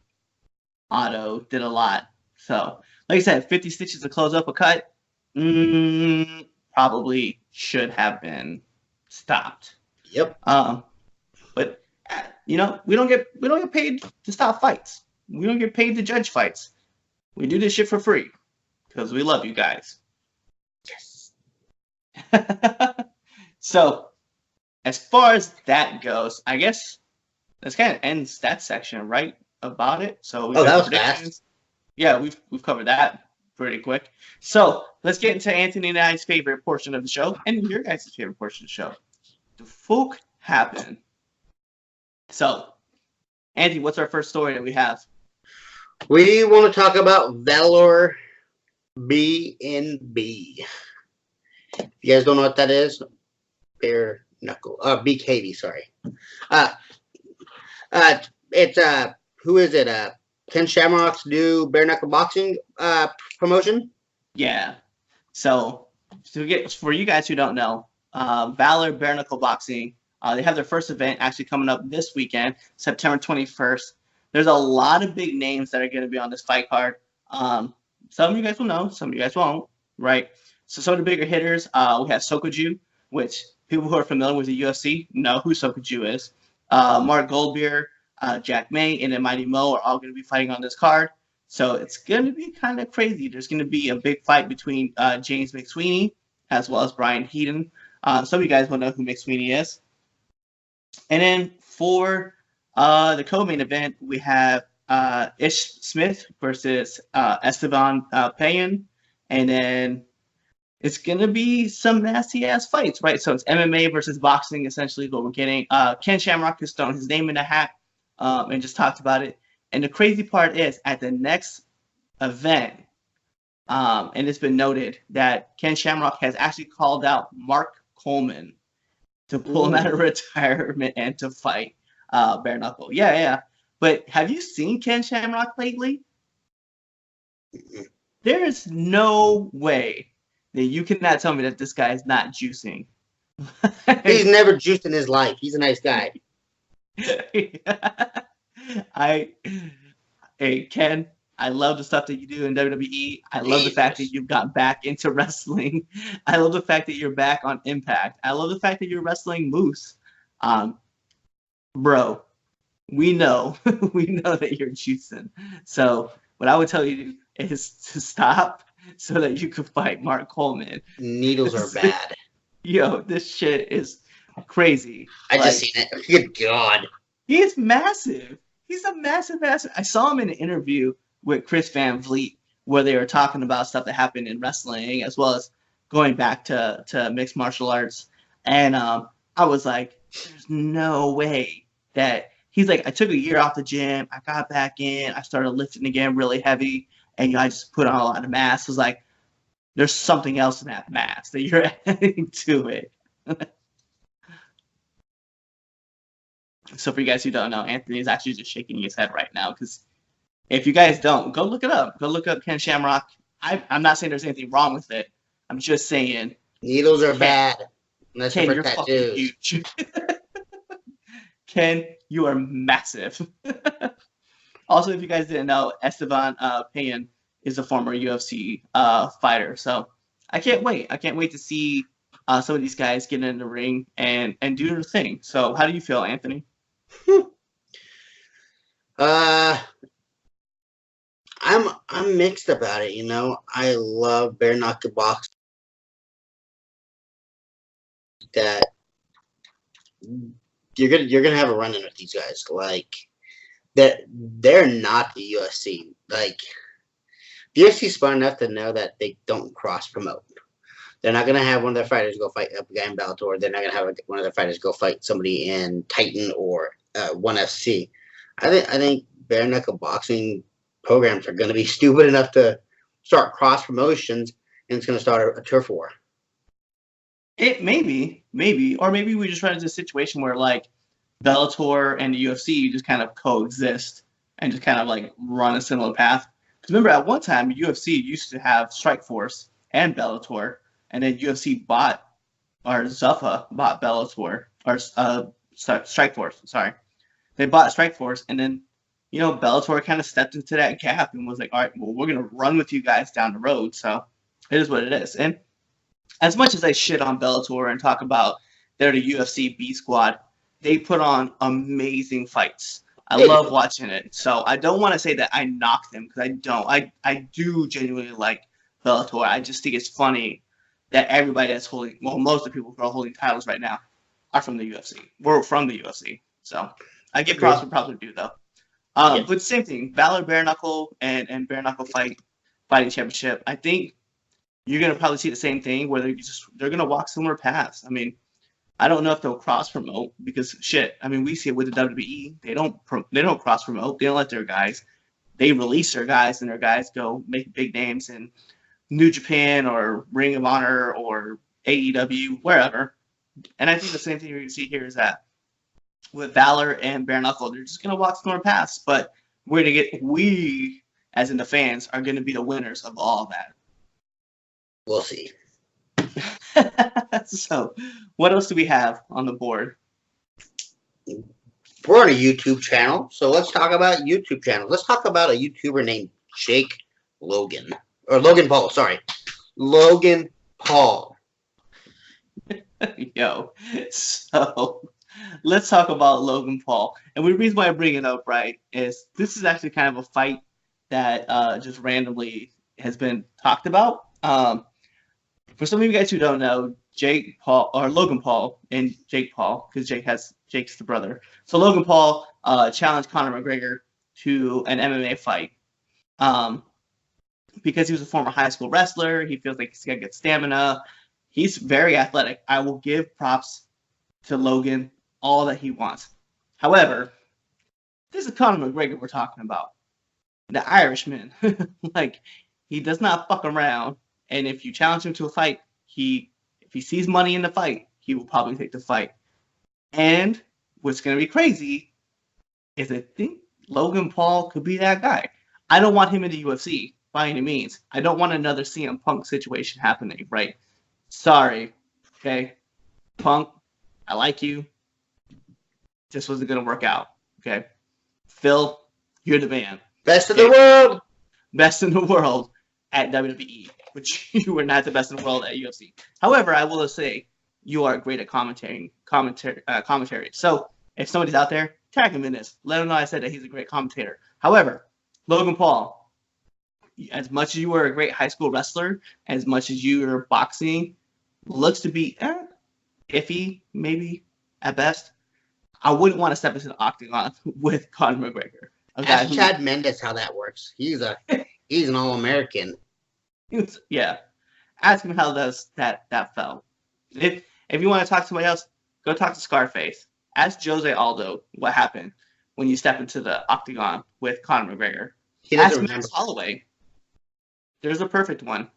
Otto did a lot So, like I said, 50 stitches to close up a cut, probably should have been stopped. Yep. But we don't get paid to stop fights. We don't get paid to judge fights. We do this shit for free because we love you guys. Yes. So, as far as that goes, I guess this kind of ends that section right about it. So we've that was fast. Yeah, we've covered that pretty quick. So let's get into Anthony and I's favorite portion of the show and your guys' favorite portion of the show. The fuck happened. So, Anthony, what's our first story that we have? We want to talk about Valor B&B. If you guys don't know what that is, bare knuckle. BKB, sorry. It's who is it? Ken Shamrock's new bare knuckle boxing promotion. Yeah. So for you guys who don't know, Valor bare knuckle boxing. They have their first event actually coming up this weekend, September 21st. There's a lot of big names that are going to be on this fight card. Some of you guys will know, some of you guys won't, right? So some of the bigger hitters, we have Sokoju, which people who are familiar with the UFC know who Sokoju is. Mark Goldbeer, Jack May, and then Mighty Mo are all going to be fighting on this card. So it's going to be kind of crazy. There's going to be a big fight between James McSweeney as well as Brian Heaton. Some of you guys will know who McSweeney is. And then for the co-main event, we have Ish Smith versus Esteban Payan. And then it's going to be some nasty-ass fights, right? So it's MMA versus boxing, essentially, what we're getting. Ken Shamrock has thrown his name in the hat and just talked about it. And the crazy part is, at the next event, and it's been noted that Ken Shamrock has actually called out Mark Coleman to pull him out of retirement and to fight bare knuckle. Yeah. But have you seen Ken Shamrock lately? There is no way that you cannot tell me that this guy is not juicing. He's never juiced in his life. He's a nice guy. Hey, Ken, I love the stuff that you do in WWE. I love the fact that you've got back into wrestling. I love the fact that you're back on Impact. I love the fact that you're wrestling Moose. Bro, we know that you're juicing. So what I would tell you is to stop so that you can fight Mark Coleman. Needles are bad. Yo, this shit is crazy. I just seen it. Good God. He is massive. He's a massive. I saw him in an interview with Chris Van Vliet where they were talking about stuff that happened in wrestling as well as going back to mixed martial arts. And I was like, there's no way that he's like, I took a year off the gym. I got back in. I started lifting again really heavy. And I just put on a lot of mass. It was like, there's something else in that mass that you're adding to it. So for you guys who don't know, Anthony is actually just shaking his head right now because if you guys don't, go look it up. Go look up Ken Shamrock. I'm not saying there's anything wrong with it. I'm just saying needles are bad. Unless Ken, you're fucking huge. Ken, you are massive. Also, if you guys didn't know, Esteban Payan is a former UFC fighter. So I can't wait. I can't wait to see some of these guys get in the ring and do their thing. So how do you feel, Anthony? I'm mixed about it, you know. I love bare knuckle boxing. That you're gonna have a run in with these guys. Like they're not the UFC. Like the UFC is smart enough to know that they don't cross promote. They're not gonna have one of their fighters go fight a guy in Bellator. They're not gonna have one of their fighters go fight somebody in Titan or ONE FC. I think bare knuckle boxing programs are gonna be stupid enough to start cross promotions, and it's gonna start a turf war. It maybe, or maybe we just run into a situation where like Bellator and the UFC just kind of coexist and just kind of like run a similar path. Because remember, at one time, UFC used to have Strikeforce and Bellator, and then UFC bought, or Zuffa bought Bellator, or Strikeforce. Sorry, they bought Strikeforce, and then Bellator kind of stepped into that gap and was like, all right, well, we're going to run with you guys down the road. So it is what it is. And as much as I shit on Bellator and talk about they're the UFC B squad, they put on amazing fights. I love watching it. So I don't want to say that I knock them because I don't. I do genuinely like Bellator. I just think it's funny that everybody that's holding, well, most of the people who are holding titles right now are from the UFC. We're from the UFC. So I give props for props due, though. But same thing, Valor Bare Knuckle and Bare Knuckle Fighting Championship. I think you're gonna probably see the same thing where they're gonna walk similar paths. I mean, I don't know if they'll cross promote because shit. I mean, we see it with the WWE. They don't cross promote. They don't let their guys. They release their guys and their guys go make big names in New Japan or Ring of Honor or AEW, wherever. And I think the same thing you're gonna see here is that with Valor and Bare Knuckle, they're just gonna walk similar paths. But we, as in the fans, are gonna be the winners of all that. We'll see. So, what else do we have on the board? We're on a YouTube channel, so let's talk about YouTube channels. Let's talk about a YouTuber named Jake Logan. Or Logan Paul, sorry. Logan Paul. Yo, so let's talk about Logan Paul. And the reason why I bring it up, right, is this is actually kind of a fight that just randomly has been talked about. For some of you guys who don't know, Jake Paul or Logan Paul and Jake Paul, because Jake's the brother. So Logan Paul challenged Conor McGregor to an MMA fight. Because he was a former high school wrestler, he feels like he's got good stamina. He's very athletic. I will give props to Logan all that he wants. However, this is Conor McGregor we're talking about. The Irishman. Like, he does not fuck around. And if you challenge him to a fight, if he sees money in the fight, he will probably take the fight. And what's going to be crazy is I think Logan Paul could be that guy. I don't want him in the UFC by any means. I don't want another CM Punk situation happening, right? Sorry, okay? Punk, I like you. Just wasn't going to work out, okay? Phil, you're the man. Best in the world! Best in the world at WWE, which you were not the best in the world at UFC. However, I will say you are great at commentary. So if somebody's out there, tag him in this. Let him know I said that he's a great commentator. However, Logan Paul, as much as you were a great high school wrestler, as much as you were boxing, looks to be iffy, maybe at best. I wouldn't want to step into the octagon with Conor McGregor. Ask Chad Mendes how that works. He's an All-American. Yeah. Ask him how that felt. If you want to talk to somebody else, go talk to Scarface. Ask Jose Aldo what happened when you step into the octagon with Conor McGregor. Ask Max Holloway. There's a perfect one.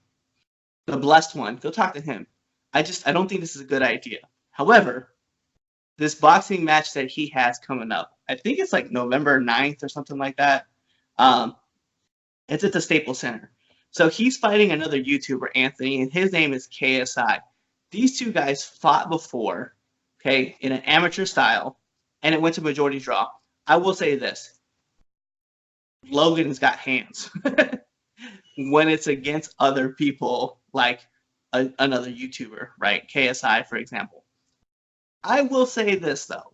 The blessed one. Go talk to him. I don't think this is a good idea. However, this boxing match that he has coming up, I think it's like November 9th or something like that. It's at the Staples Center. So he's fighting another YouTuber, Anthony, and his name is KSI. These two guys fought before, okay, in an amateur style, and it went to majority draw. I will say this. Logan's got hands when it's against other people like another YouTuber, right? KSI, for example. I will say this, though.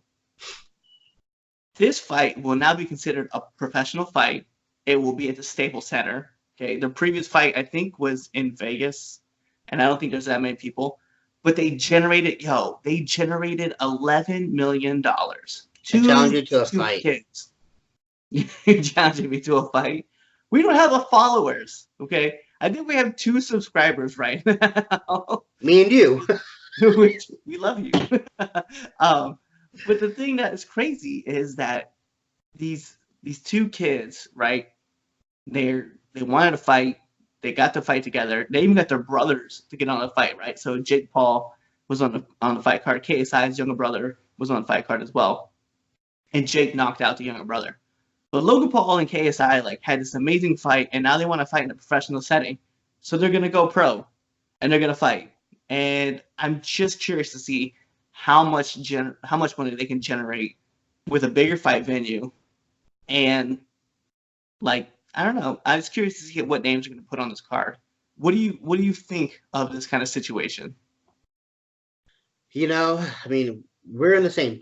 This fight will now be considered a professional fight. It will be at the Staples Center. Okay, the previous fight, I think, was in Vegas, and I don't think there's that many people. But they generated $11 million. Challenge you to a fight. Kids. Challenging me to a fight. We don't have followers, okay? I think we have 2 subscribers right now. Me and you. We love you. But the thing that is crazy is that these 2 kids, right? They wanted to fight. They got to fight together. They even got their brothers to get on the fight, right? So Jake Paul was on the fight card. KSI's younger brother was on the fight card as well. And Jake knocked out the younger brother. But Logan Paul and KSI had this amazing fight, and now they want to fight in a professional setting. So they're gonna go pro, and they're gonna fight. And I'm just curious to see how much money they can generate with a bigger fight venue, and Like, I don't know. I was curious to see what names are going to put on this card. What do you think of this kind of situation? I mean, we're in the same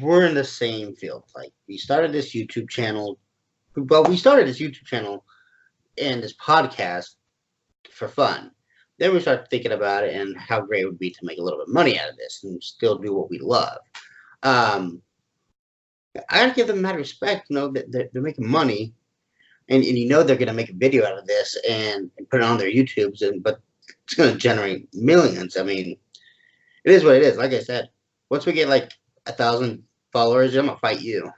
we're in the same field. Like we started this YouTube channel. Well, we started this YouTube channel and this podcast for fun. Then we started thinking about it and how great it would be to make a little bit of money out of this and still do what we love. Um, I gotta give them mad respect. That they're making money, and they're gonna make a video out of this and put it on their YouTubes, but it's gonna generate millions. I mean, it is what it is. Like I said, once we get like 1,000 followers, I'm gonna fight you.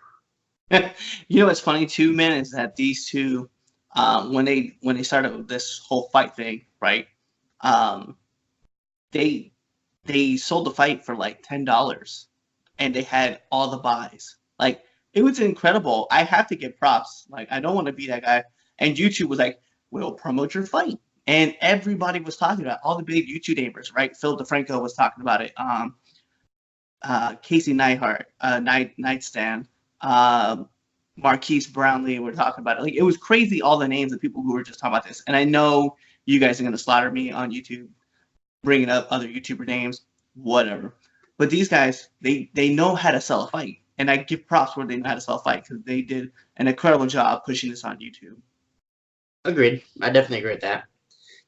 You know what's funny too, man, is that these two, when they started this whole fight thing, right? Um, they they sold the fight for like $10, and they had all the buys. Like it was incredible. I have to give props. Like I don't want to be that guy. And YouTube was like, "We'll promote your fight," and everybody was talking about it. All the big YouTube gamers, right? Phil DeFranco was talking about it. Casey Neihart, Nightstand, um, Marquise Brownlee were talking about it. Like it was crazy, all the names of people who were just talking about this. And I know you guys are gonna slaughter me on YouTube, bringing up other YouTuber names, whatever. But these guys, they know how to sell a fight, and I give props where they know how to sell a fight because they did an incredible job pushing this on YouTube. Agreed. I definitely agree with that.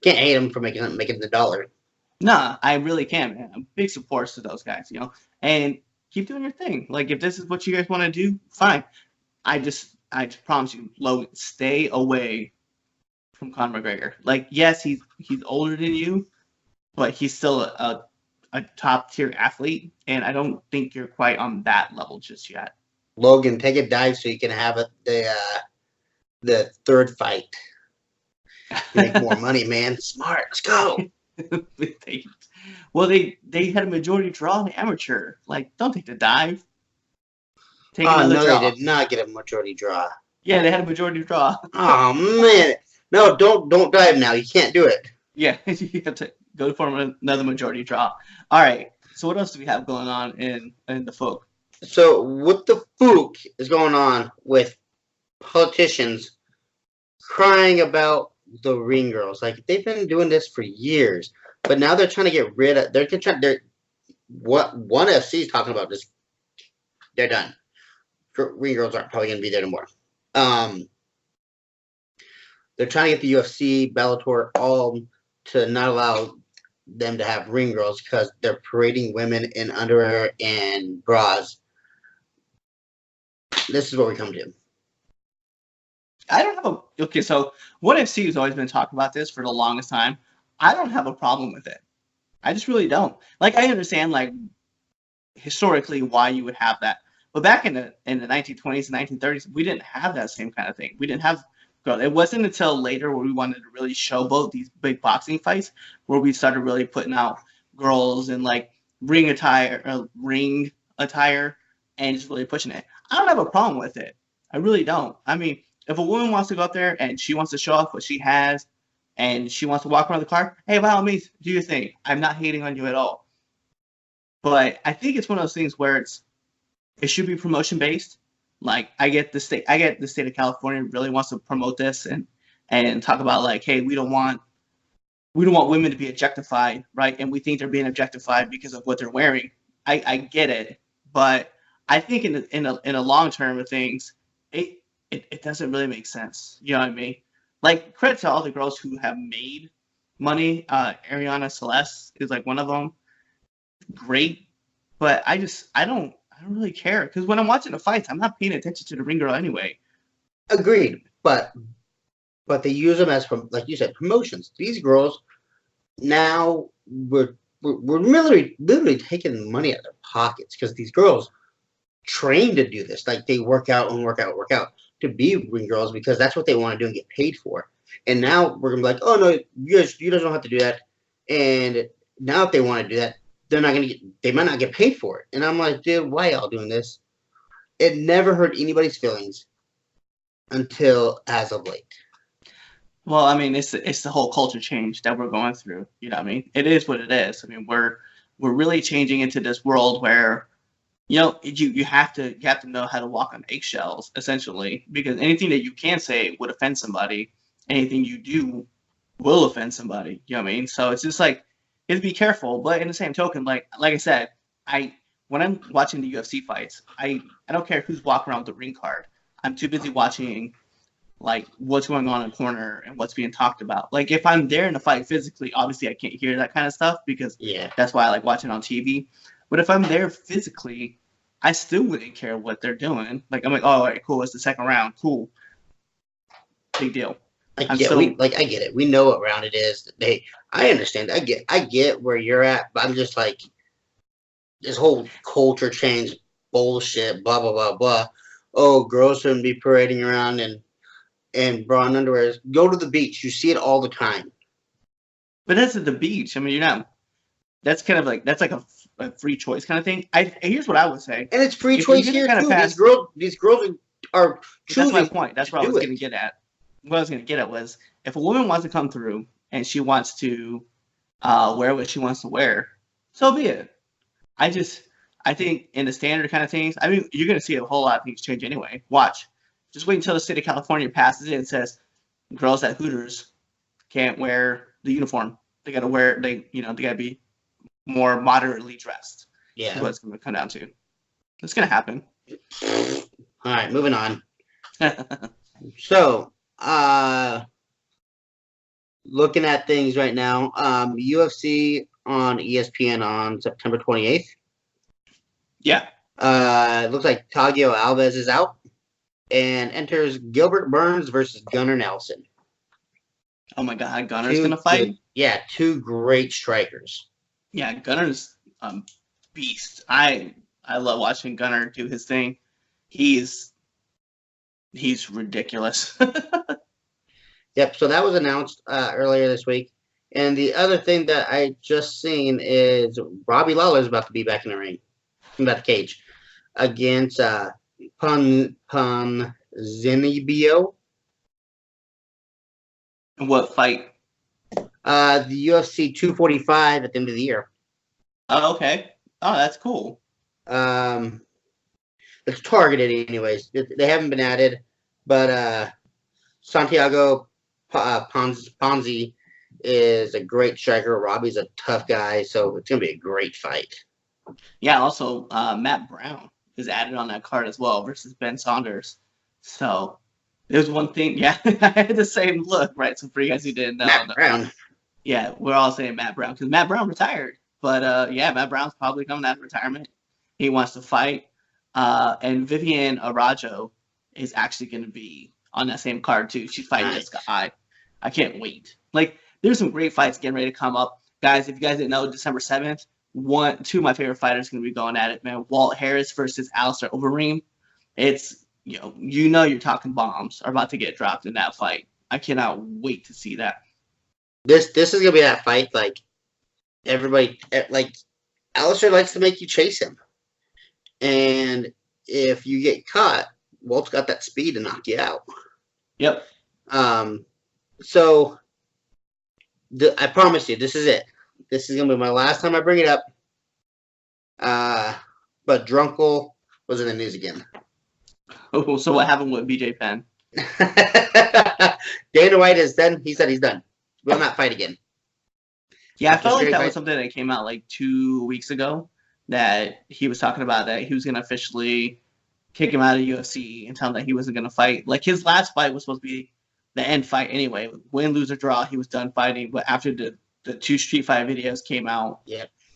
Can't hate them for making the dollar. Nah, I really can, man. I'm big supporters to those guys. And keep doing your thing. Like if this is what you guys want to do, fine. I just promise you, Logan, stay away from Conor McGregor. Like, yes, he's older than you, but he's still a top tier athlete, and I don't think you're quite on that level just yet. Logan, take a dive so you can have the third fight. You make more money, man. Smart. Let's go. they, well, they had a majority draw in the amateur. Like, don't take the dive. Take Oh another no, draw. they did not get a majority draw. Yeah, they had a majority draw. Oh man, no, don't dive now. You can't do it. Yeah, you have to go for another majority draw. All right. So what else do we have going on in the folk? So what the fuck is going on with politicians crying about the ring girls? Like they've been doing this for years, but now they're trying to get rid of. They're what ONE FC is talking about. This they're done. Ring girls aren't probably going to be there anymore. They're trying to get the UFC, Bellator, all to not allow them to have ring girls because they're parading women in underwear and bras. This is what we come to. I don't have a okay. So ONE FC has always been talking about this for the longest time. I don't have a problem with it. I just really don't. Like I understand like historically why you would have that, but back in the 1920s and 1930s, we didn't have that same kind of thing. We didn't have girls. It wasn't until later where we wanted to really showboat these big boxing fights where we started really putting out girls in like ring attire, and just really pushing it. I don't have a problem with it. I really don't. I mean, if a woman wants to go up there and she wants to show off what she has and she wants to walk around the car, hey, by all means, do your thing. I'm not hating on you at all. But I think it's one of those things where it should be promotion based. Like I get the state of California really wants to promote this and talk about like, hey, we don't want women to be objectified, right? And we think they're being objectified because of what they're wearing. I get it, but I think in a long term of things, it doesn't really make sense. You know what I mean? Like credit to all the girls who have made money. Ariana Celeste is like one of them. Great, but I don't really care because when I'm watching the fights, I'm not paying attention to the ring girl anyway. Agreed, but they use them as like you said promotions. These girls now we're literally taking money out of their pockets because these girls train to do this. Like they work out and work out to be ring girls because that's what they want to do and get paid for. And now we're gonna be like, oh no, you don't have to do that. And now if they want to do that, they might not get paid for it. And I'm like, dude, why y'all doing this? It never hurt anybody's feelings until as of late. Well, I mean, it's the whole culture change that we're going through. You know what I mean? It is what it is. I mean, we're really changing into this world where you have to know how to walk on eggshells, essentially, because anything that you can say would offend somebody. Anything you do will offend somebody. You know what I mean? So it's just like you have to be careful. But in the same token, like I said, when I'm watching the UFC fights, I don't care who's walking around with the ring card. I'm too busy watching like what's going on in the corner and what's being talked about. Like if I'm there in the fight physically, obviously I can't hear that kind of stuff because that's why I like watching on TV. But if I'm there physically, I still wouldn't care what they're doing. Like I'm like, oh, all right, cool. It's the second round. Cool. Big deal. I get it. We know what round it is. I understand. I get where you're at, but I'm just like this whole culture change bullshit. Blah blah blah blah. Oh, girls shouldn't be parading around and bra and underwear. Go to the beach. You see it all the time. But that's at the beach. I mean, you're not. That's kind of like a free choice kind of thing. Here's what I would say. And it's free choice here too. These girls are choosing. That's my point. That's what I was going to get at. What I was going to get at was if a woman wants to come through and she wants to wear what she wants to wear, so be it. I think in the standard kind of things, I mean, you're going to see a whole lot of things change anyway. Watch. Just wait until the state of California passes it and says girls at Hooters can't wear the uniform. They got to they got to be more moderately dressed. Yeah. That's what it's going to come down to. It's going to happen. All right, moving on. So, looking at things right now, UFC on ESPN on September 28th. Yeah. It looks like Tagio Alves is out and enters Gilbert Burns versus Gunnar Nelson. Oh my God, Gunnar's going to fight? Two great strikers. Yeah, Gunnar's beast. I love watching Gunnar do his thing. He's ridiculous. Yep, so that was announced earlier this week. And the other thing that I just seen is Robbie Lawler is about to be back in the ring, about the cage, against Ponzinibbio. And what fight? The UFC 245 at the end of the year. Oh, okay. Oh, that's cool. It's targeted anyways. They haven't been added, but Santiago Ponzi is a great striker. Robbie's a tough guy, so it's going to be a great fight. Yeah, also Matt Brown is added on that card as well versus Ben Saunders. So there's one thing. Yeah, I had the same look, right? So for you guys who didn't know. Matt Brown. Yeah, we're all saying Matt Brown because Matt Brown retired. But yeah, Matt Brown's probably coming out of retirement. He wants to fight. And Vivian Arajo is actually going to be on that same card too. She's fighting this guy. I can't wait. Like, there's some great fights getting ready to come up. Guys, if you guys didn't know, December 7th, two of my favorite fighters are going to be going at it, man. Walt Harris versus Alistair Overeem. It's, you're talking bombs are about to get dropped in that fight. I cannot wait to see that. This is going to be that fight, like, everybody, like, Alistair likes to make you chase him. And if you get caught, Walt's got that speed to knock you out. Yep. So, I promise you, this is it. This is going to be my last time I bring it up. But Drunkle was in the news again. Oh, so what happened with BJ Penn? Dana White is done. He said he's done. Will not fight again. Yeah, I felt like that was something that came out like 2 weeks ago that he was talking about that he was going to officially kick him out of UFC and tell him that he wasn't going to fight. Like, his last fight was supposed to be the end fight anyway. Win, lose, or draw, he was done fighting. But after the two Street Fight videos came out,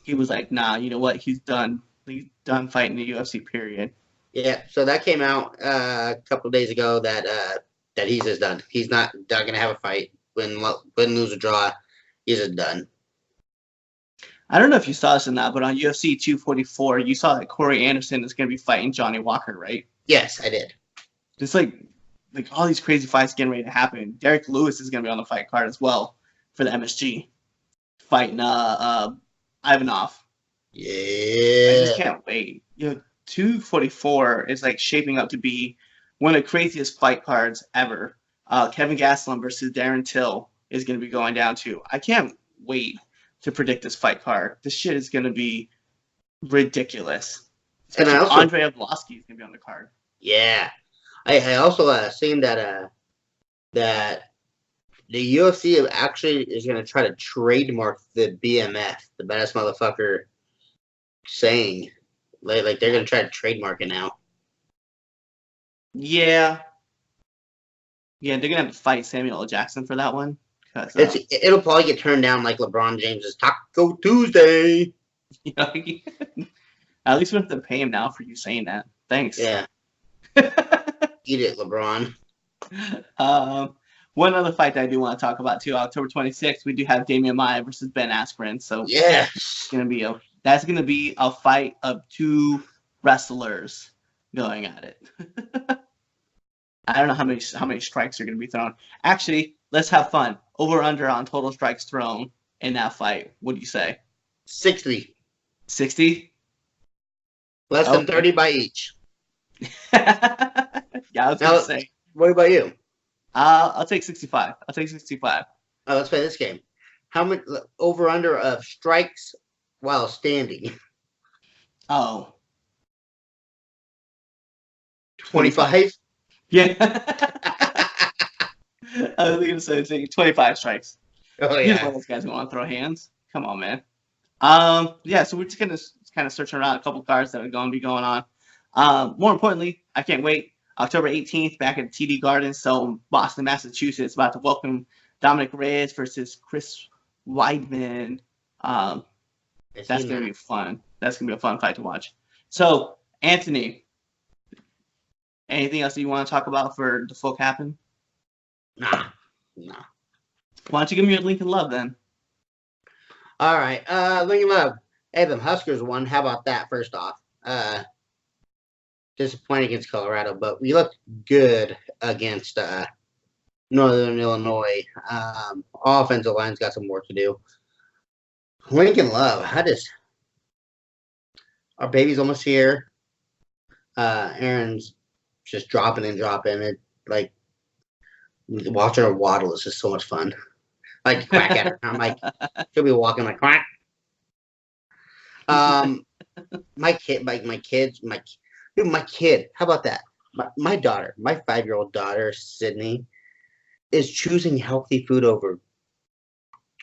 he was like, nah, you know what? He's done. He's done fighting the UFC, period. Yeah, so that came out a couple of days ago that he's just done. He's not going to have a fight. Win, lose, or draw, he's just done. I don't know if you saw this or not, but on UFC 244, you saw that Corey Anderson is going to be fighting Johnny Walker, right? Yes, I did. Just like all these crazy fights getting ready to happen. Derek Lewis is going to be on the fight card as well for the MSG, fighting Ivanov. Yeah. I just can't wait. 244 is like shaping up to be one of the craziest fight cards ever. Kevin Gastelum versus Darren Till is going to be going down too. I can't wait to predict this fight card. This shit is going to be ridiculous. And I Especially also Andre Arlovski is gonna be on the card. yeah, I also seen that that the UFC actually is going to try to trademark the BMF, the baddest motherfucker saying. Like they're going to try to trademark it now. Yeah. Yeah, they're gonna have to fight Samuel L. Jackson for that one. It'll probably get turned down like LeBron James's Taco Tuesday. You know, at least we don't have to pay him now for you saying that. Thanks. Yeah. Eat it, LeBron. One other fight that I do want to talk about too, October 26th, we do have Damian Maia versus Ben Askren. So yeah, it's gonna be a fight of two wrestlers going at it. I don't know how many strikes are gonna be thrown. Actually, let's have fun. Over under on total strikes thrown in that fight. What do you say? 60. 60? Less than 30 by each. Yeah, I was gonna say. What about you? I'll take 65. I'll take 65. Let's play this game. How much over under of strikes while standing? Oh. 25? Yeah. I was going to say 25 strikes. Oh, You know yeah. those guys who want to throw hands. Come on, man. Yeah, so we're just going to kind of searching around a couple cards that are going to be going on. More importantly, I can't wait. October 18th, back at TD Garden. So Boston, Massachusetts, about to welcome Dominic Reyes versus Chris Weidman. That's going to be fun. That's going to be a fun fight to watch. So, Anthony, anything else that you want to talk about for the full captain? Nah. Why don't you give me your Lincoln Love then? All right. Lincoln Love. Hey, the Huskers won. How about that, first off? Disappointed against Colorado, but we looked good against Northern Illinois. Offensive line's got some work to do. Lincoln Love. Our baby's almost here. Aaron's just dropping it. Like, watching her waddle is just so much fun. Like, quack at her. I'm like, she'll be walking like, quack. My kid. How about that? My daughter, my 5-year-old daughter, Sydney, is choosing healthy food over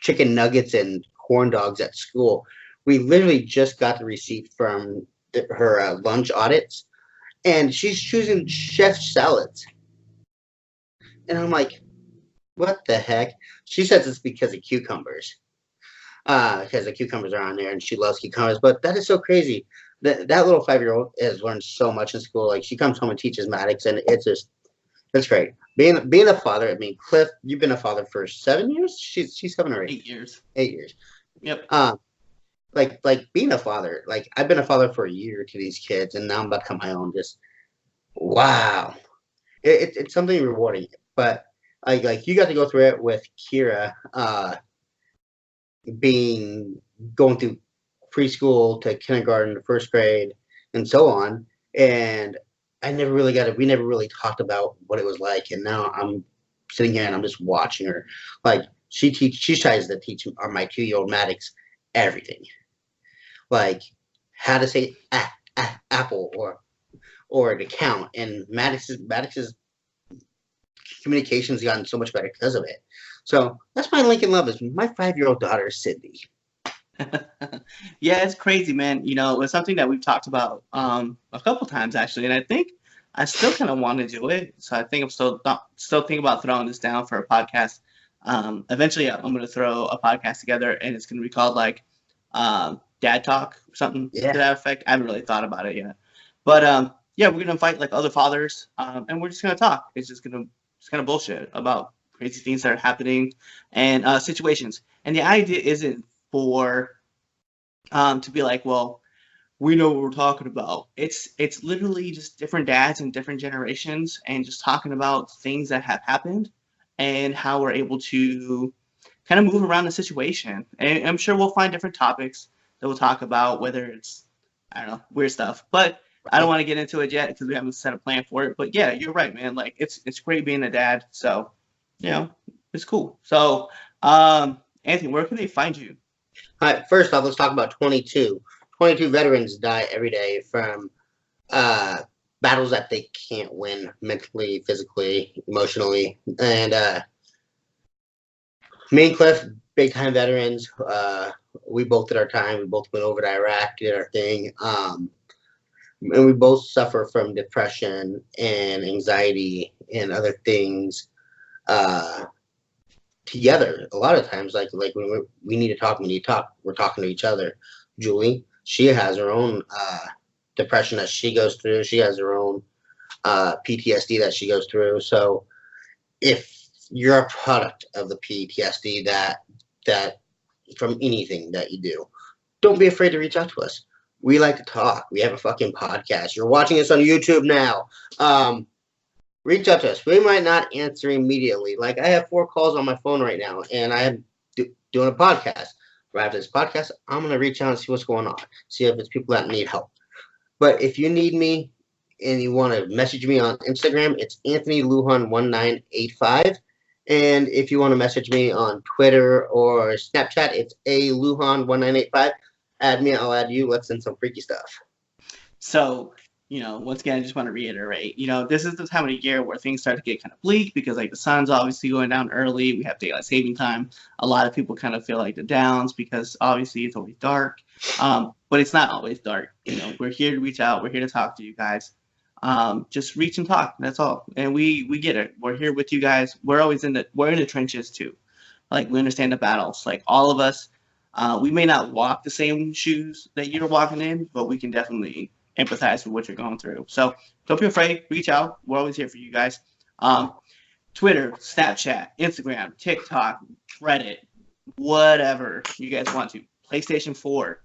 chicken nuggets and corn dogs at school. We literally just got the receipt from her lunch audits, and she's choosing chef salads. And I'm like, what the heck? She says it's because of cucumbers. Because the cucumbers are on there, and she loves cucumbers. But that is so crazy. That little 5-year-old has learned so much in school. Like, she comes home and teaches Maddox, and it's great. Being a father, I mean, Cliff, you've been a father for 7 years? She's 7 or 8? 8 years. 8 years. Yep. Like being a father, like, I've been a father for a year to these kids, and now I'm about to come my own. Just, wow. It's something rewarding. But, like you got to go through it with Kira, going through preschool to kindergarten to first grade and so on, and we never really talked about what it was like, and now I'm sitting here and I'm just watching her. Like, she tries to teach my 2-year-old Maddox everything, like how to say apple or to count, and Maddox's communication's gotten so much better because of it. So that's my Lincoln Love, is my 5-year-old daughter, Sydney. Yeah, it's crazy, man. You know, it's something that we've talked about a couple times actually, and I think I still kind of want to do it. So I think I'm still thinking about throwing this down for a podcast. Eventually, I'm going to throw a podcast together, and it's going to be called like Dad Talk or something to that effect. I haven't really thought about it yet, but yeah, we're going to invite like other fathers, and we're just going to talk. It's kind of bullshit about crazy things that are happening and situations. And the idea isn't for to be like, well, we know what we're talking about. It's literally just different dads and different generations, and just talking about things that have happened and how we're able to kind of move around the situation. And I'm sure we'll find different topics that we'll talk about, whether it's, I don't know, weird stuff. But I don't want to get into it yet because we haven't set a plan for it. But yeah, you're right, man. Like, it's great being a dad. So, you know, it's cool. So, Anthony, where can they find you? All right, first off, let's talk about 22. 22 veterans die every day from battles that they can't win mentally, physically, emotionally. And me and Cliff, big time veterans. We both did our time. We both went over to Iraq, did our thing. And we both suffer from depression and anxiety and other things together. A lot of times, like when we need to talk, we're talking to each other. Julie, she has her own depression that she goes through. She has her own PTSD that she goes through. So if you're a product of the PTSD that from anything that you do, don't be afraid to reach out to us. We like to talk. We have a fucking podcast. You're watching us on YouTube now. Reach out to us. We might not answer immediately. Like I have 4 calls on my phone right now, and I am doing a podcast. Right after this podcast, I'm gonna reach out and see what's going on. See if it's people that need help. But if you need me and you want to message me on Instagram, it's Anthony Lujan1985. And if you want to message me on Twitter or Snapchat, it's A Lujan1985. Add me, I'll add you. Let's send some freaky stuff. So, once again, I just want to reiterate, this is the time of the year where things start to get kind of bleak because like the sun's obviously going down early. We have daylight saving time. A lot of people kind of feel like the downs because obviously it's always dark. But it's not always dark. We're here to reach out. We're here to talk to you guys. Just reach and talk. That's all. And we get it. We're here with you guys. We're always in the trenches too. Like we understand the battles. Like all of us, we may not walk the same shoes that you're walking in, but we can definitely empathize with what you're going through. So don't be afraid. Reach out. We're always here for you guys. Twitter, Snapchat, Instagram, TikTok, Reddit, whatever you guys want to. PlayStation 4,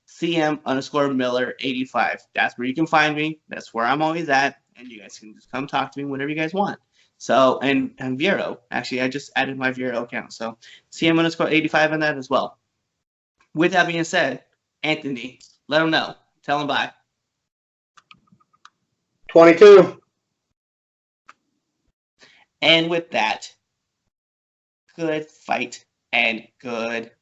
CM_Miller85. That's where you can find me. That's where I'm always at. And you guys can just come talk to me whenever you guys want. So, and Vero. Actually, I just added my Vero account. So CM_85 on that as well. With that being said, Anthony, let them know. Tell them bye. 22. And with that, good fight and good